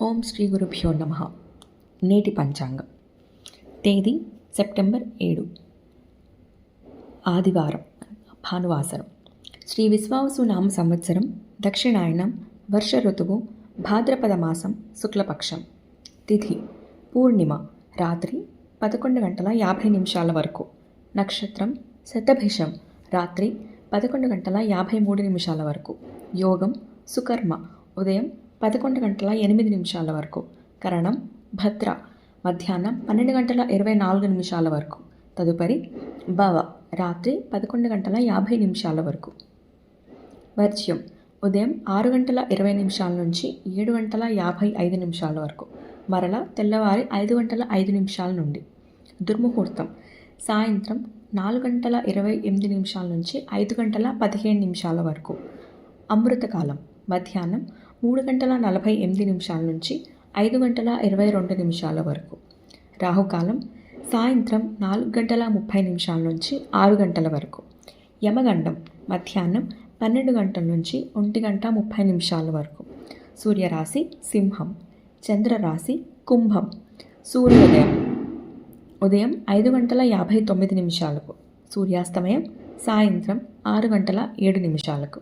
ఓం శ్రీ గురుభ్యో నమః. నేటి పంచాంగం. తేదీ సెప్టెంబర్ 7, ఆదివారం, భానువాసరం. శ్రీ విశ్వావసు నామ సంవత్సరం, దక్షిణాయనం, వర్ష ఋతువు, భాద్రపద మాసం, శుక్లపక్షం. తిథి పూర్ణిమ, రాత్రి 11:50 వరకు. నక్షత్రం శతభిషం, రాత్రి 11:53 వరకు. యోగం సుకర్మ, ఉదయం 11:08 వరకు. కరణం భద్ర, మధ్యాహ్నం 12:24 వరకు. తదుపరి భవ, రాత్రి 11:50 వరకు. వర్జ్యం ఉదయం 6:20 నుంచి 7:55 వరకు. మరల తెల్లవారి 5:05 నుండి. దుర్ముహూర్తం సాయంత్రం 4:28 నుంచి 5:17 వరకు. అమృతకాలం మధ్యాహ్నం 3:48 నుంచి 5:22 వరకు. రాహుకాలం సాయంత్రం 4:30 నుంచి 6 గంటల వరకు. యమగండం మధ్యాహ్నం 12 గంటల నుంచి 1:30 వరకు. సూర్యరాశి సింహం, చంద్రరాశి కుంభం. సూర్యోదయం ఉదయం 5:59. సూర్యాస్తమయం సాయంత్రం 6:07.